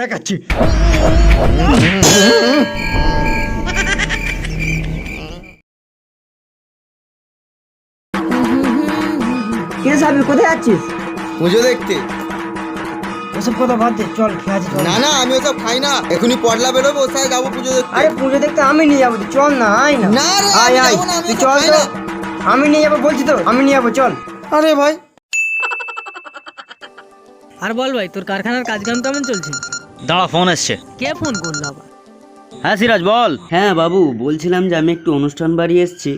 দেখাচ্ছি। কে সাবি, কোথায় যাচ্ছিস? পুজো দেখতে। ওসব কথা বাদ দে, চল খেয়ে আছি। না না, আমি ওসব খাই না। এখনই পটলা বেরোবো, ওর সাথে যাবো পুজো দেখতে। আরে পুজো দেখতে আমি নিয়ে যাবো, তুই চল না, আয় না। না রে, আয় আমি আয়, যাবো না, আমি তুই ওসব চল খাই তো। না। আমি নিয়ে যাবো বলছি তো, আমি নিয়ে যাবো, চল। আরে ভাই, আর বল ভাই, তোর কারখানার কাজকাম কেমন চলছে? দাঁড়া, ফোন এসছে। কে ফোন করলো আবার? হ্যাঁ সিরাজ বল। হ্যাঁ বাবু, বলছিলাম যে আমি একটু অনুষ্ঠান বাড়ি এসেছি,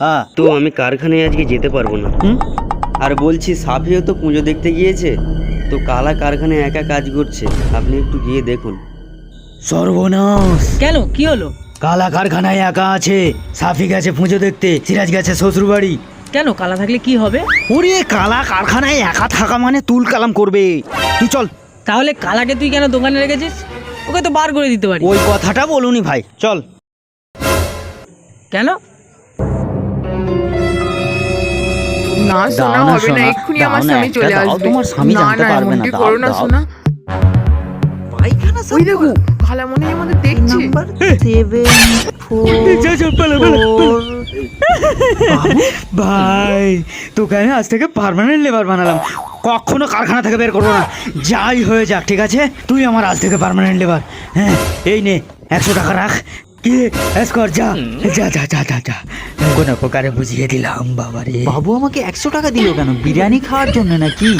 হ্যাঁ তো আমি কারখানায় আজকে যেতে পারবো না। আর বলছি সাফিও তো পুজো দেখতে গিয়েছে, তো কালা কারখানায় একা কাজ করছে, আপনি একটু গিয়ে দেখুন। সর্বনাশ, কেন, কি হলো? কালা কারখানায় একা আছে, সাফি গেছে পুজো দেখতে, সিরাজ গেছে শ্বশুর বাড়ি। কেন, কালা থাকলে কি হবে? ওরে কালা কারখানায় একা থাকা মানে তুল কালাম করবে। তুই চল। তাহলে কালাকে তুই কেন দোকানে রেখেছিস? ওকে তো বার করে দিতে পারি। ওই কথাটা বলুনি ভাই, চল। কেন? না শোনা হবে না, এক্ষুনি আমার স্বামী চলে আসবে। তোমার স্বামী না জানতে না, পারবে না, এমনটি দাও, করো না দাও। শোনা। ওই দেখো, খালামণি আমাদের দেখছে। ভাই তোকে আমি আজ থেকে পার্মানেন্ট লেবার বানালাম, কখনো কারখানা থেকে বের করবো না, যাই হয়ে যাক, ঠিক আছে? তুই আমার আজ থেকে পার্মানেন্ট লেবার। হ্যাঁ, এই নে 100 টাকা রাখ, কি এসকর, যা যা যা যা যা যা। কোনো প্রকারে বুঝিয়ে দিলাম বাবারে। বাবু আমাকে 100 টাকা দিল কেন? বিরিয়ানি খাওয়ার জন্য নাকি?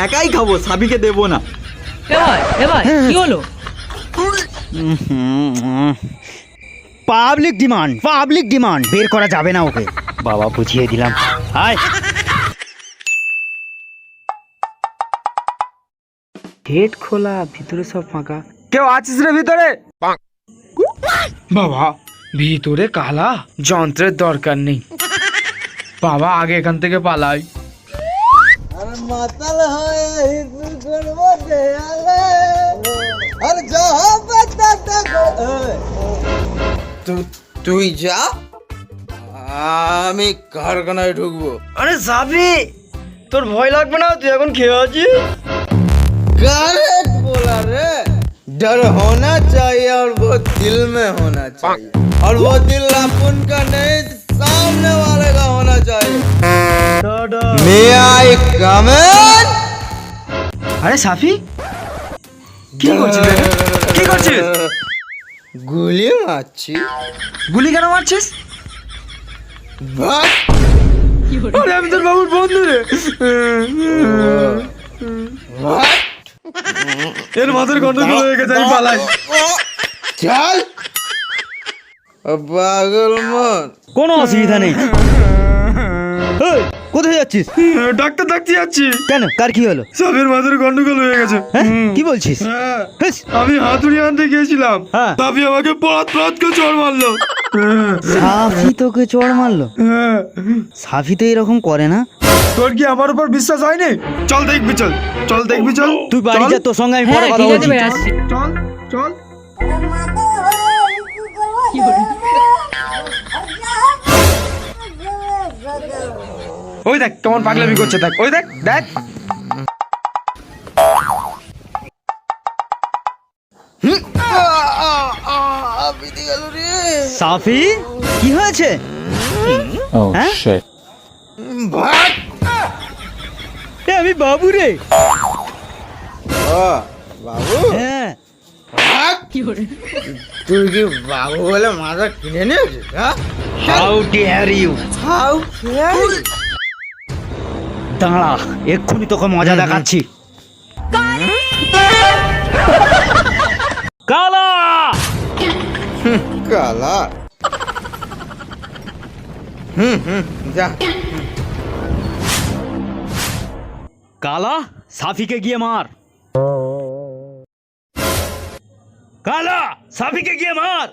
একাই খাবো, সাবিকে দেবো না। এ ভাই, কি হলো? পাবলিক ডিমান্ড বের করা যাবে না ওকে। বাবা বুঝিয়ে দিলাম। হাই, গেট খোলা, ভিতরে সব ফাঁকা। কেউ আছিস রে ভিতরে? বাবা ভিতরে কালা, যন্ত্রের দরকার নেই। বাবা আগে এখান থেকে পালাই। মাতাল হয়ে হিন্দু করবো দেয়ালে, আর যাহা বাতাটা তুই যা, আমি কারখানায় ঢুকবো। আরে যাবি, তোর ভয় লাগবে না? তুই এখন খেয়ে আছিস। करेक्ट बोला रे। डर होना चाहिए और वो दिल में होना चाहिए, और वो दिल अपन का नहीं, सामने वाले का होना चाहिए। May I come in? আরে সাফি, কি করছিস রে? কি করছিস? গুলি মারছি। গুলি কেন মারছিস? ভাগ। আরে আমি তোর বাবুর বন্ধু রে। ভাগ। এর মাথার গন্ডগোল হয়ে গেছে, আমি পালাই। চল পাগল মন। কোনো অসুবিধা নেই। এই, কোথায় যাচ্ছিস? ডাক্তার ডাকতে যাচ্ছি। কেন, কার কি হলো? সাফির মাথার গন্ডগোল হয়ে গেছে। হ্যাঁ, কি বলছিস? হ্যাঁ, হেস, আমি হাতুড়ি আনতে গিয়েছিলাম, হ্যাঁ। সাফি আমাকে পড়াত করে চড় মারলো। সাফি তোকে চড় মারলো? হ্যাঁ। সাফি তো এরকম করে না। তোর কি আমার উপর বিশ্বাস হয়নি? চল দেখবি, চল চল দেখবি, চল। তুই বাড়ি চল। যা, তোর সঙ্গে আমি হ্যাঁ পরে কথা ঠিক আছে বলছি। ভাই, আসছি। চল চল। ওই দেখ কেমন পাগলামি করছে, দেখ ওই দেখ দেখ। সাফি, কি হয়েছে? হ্যাঁ? ভাগ। এ, আমি বাবু রে। ও, বাবু হ্যাঁ, ভাগ। তুই কি বাবু বলে মাথা কিনে নিয়েছিস? হ্যাঁ, how dare you. How fair. দাঁড়া, এক্ষুনি তোকে মজা দেখাচ্ছি। কালা, কালা। যা। কালা, সাফিকে গিয়ে মার। কালা, সাফিকে গিয়ে মার।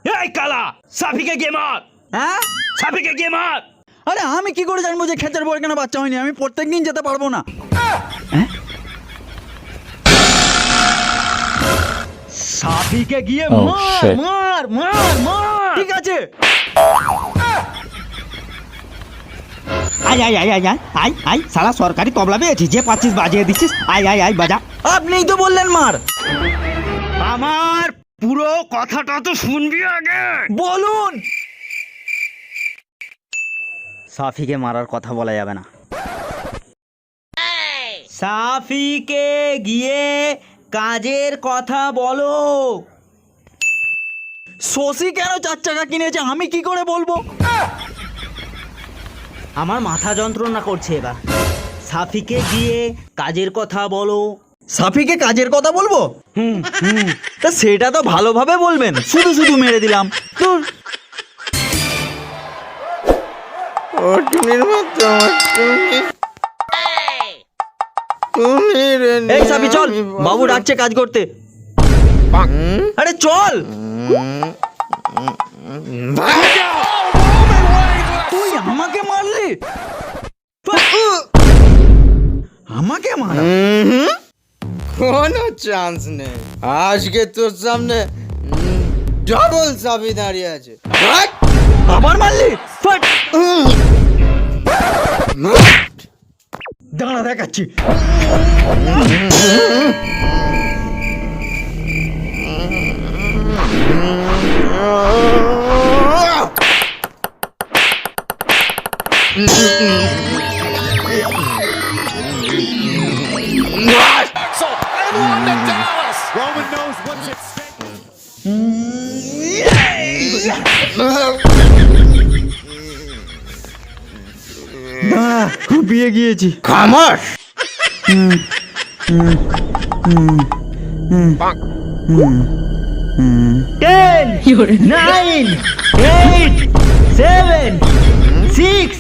এই কালা, সাফিকে গিয়ে মার। হ্যাঁ, সাফিকে গিয়ে মার। আরে আমি কি করে জানবো যে খেচার পরে কেন বাচ্চা হয়নি? আমি প্রত্যেকদিন যেতে পারবো না। সাফিকে গিয়ে মার মার মার মার। ঠিক আছে। আয় আয় আয় আয় আয় আয় আয় সালা সরকারি তবলা পেয়েছিস, যে পাচ্ছিস বাজিয়ে দিচ্ছিস। আয় আয় আয় বাজা। আপনিই তো বললেন মার। আমার পুরো কথাটা তো শুনবি আগে। বলুন। সাফিকে মারার কথা বলা যাবে না। সাফিকে গিয়ে কাজের কথা বলো। শশী কেন 4 চাকা কিনেছে আমি কি করে বলবো? আমার মাথা যন্ত্রণা করছে এবার। সাফিকে গিয়ে কাজের কথা বলো। সাফিকে কাজের কথা বলবো? তা সেটা তো ভালোভাবে বলবেন, শুধু শুধু মেরে দিলাম। ধুর। ও টুনির মতো আমার টুনি। টুনি রে এই সাফি চল, বাবু ডাকছে কাজ করতে। আরে চল। তুই আমাকে মারলি? আমাকে মার? কোনো চান্স নেই। আজকে তোর সামনে ডবল সাফি দাঁড়িয়ে আছে। হাট! আবার মারলি? ফাট। দাঁড়া দেখাচ্ছি। বিয়ে গিয়েছি। খামোশ! টেন, 9, 8, 7, 6.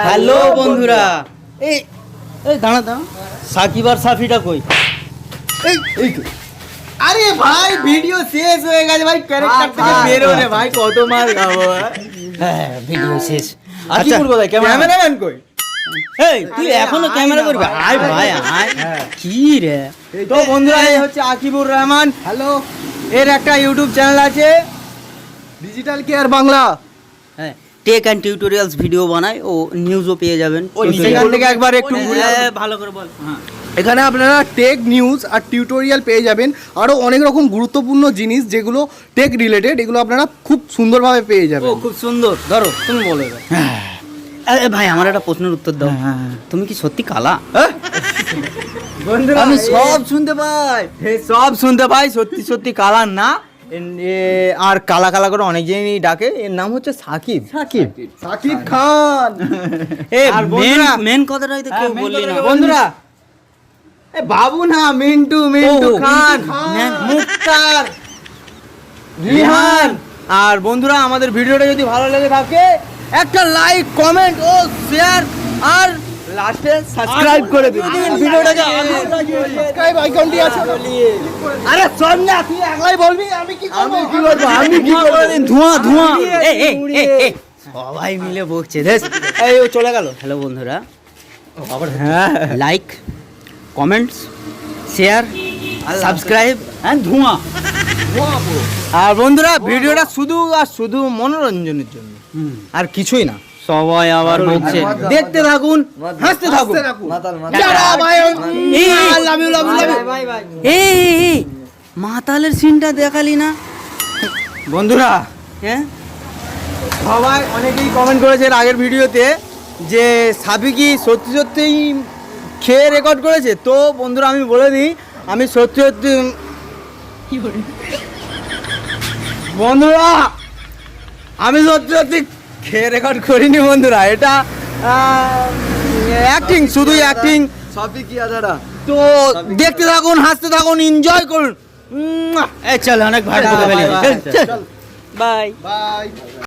হ্যালো বন্ধুরা, এই এই দাঁড়া দাঁড়া, সাকিব আর সাফিটা কই? আরে ভাই ভিডিও শেষ হয়ে গেছে ভাই, ক্যারেক্টার থেকে বেরো রে ভাই, কত মার খাবো। হ্যাঁ ভিডিও শেষ। আকিবুর কোথায়? ক্যামেরাম্যান কই? এই তুই এখনো ক্যামেরা করবি? আয় ভাই আয়। কি রে? তো বন্ধুরা, এই হচ্ছে আকিবুর রহমান। হ্যালো, এর একটা ইউটিউব চ্যানেল আছে, ডিজিটাল কেয়ার বাংলা। হ্যাঁ, টেক অ্যান্ড টিউটোরিয়ালস ভিডিও বানায়, ও নিউজও পেয়ে যাবেন। সেখান থেকে একবার একটু ভালো করে বল। হ্যাঁ, এখানে আপনারা টেক নিউজ আর টিউটোরিয়াল পেয়ে যাবেন, আরও অনেক রকম গুরুত্বপূর্ণ জিনিস যেগুলো টেক রিলেটেড, এগুলো আপনারা খুব সুন্দরভাবে পেয়ে ও যাবেন। খুব সুন্দর। ধরো তুমি বলো এবার। আরে ভাই আমার একটা প্রশ্নের উত্তর দাও। তুমি কি সত্যি কালা? বন্ধুরা, আমি সব শুনতে পাই, সব শুনতে পাই। সত্যি সত্যি কালার না, আর কালা কালা করে অনেক জনই ডাকে। এর নাম হচ্ছে সাকিব। সাকিব, সাকিব খান। আর মেন কথাটা হয়তো কেউ বললি না। বন্ধুরা, এ বাবু না, মিন্টু, মিন্টু ও, খান, মিন্টু খান। মুক্তার, রিহান। আর বন্ধুরা, আমাদের ভিডিওটা যদি ভালো লেগে থাকে একটা লাইক, কমেন্ট ও শেয়ার, আর লাস্টে সাবস্ক্রাইব করে দিন ভিডিওটাকে। সাবস্ক্রাইব আইকনটি আছে। আরে শোন না, তুই একলাই বলবি, আমি কি করব? আমি কি করব? ধোঁয়া ধোঁয়া। এই সবাই মিলে বকছে দেখ। এই ও চলে গেল। হ্যালো বন্ধুরা, like, comments, share, subscribe and ধোঁয়া। আর বন্ধুরা, ভিডিওটা শুধু আর শুধু মনোরঞ্জনের জন্য, আর কিছুই না। সবাই আবার বকছে। দেখতে থাকুন, হাসতে থাকুন। এই মাতালের সিনটা দেখালি না বন্ধুরা, হ্যাঁ? সবাই অনেকেই কমেন্ট করেছে এর আগের ভিডিওতে যে সাবি কি সত্যি সত্যিই খেয়ে রেকর্ড করেছে। তো বন্ধুরা, আমি বলে দিই, আমি সত্যি সত্যি বন্ধুরা, আমি সত্যি সত্যি খেয়ে রেকর্ড করিনি বন্ধুরা। এটা অ্যাক্টিং, শুধুই অ্যাক্টিং। সাফি কি আদারা? তো দেখতে থাকুন, হাসতে থাকুন, এনজয় করুন। এই চল অনেক ভালো করে বাই। বাই।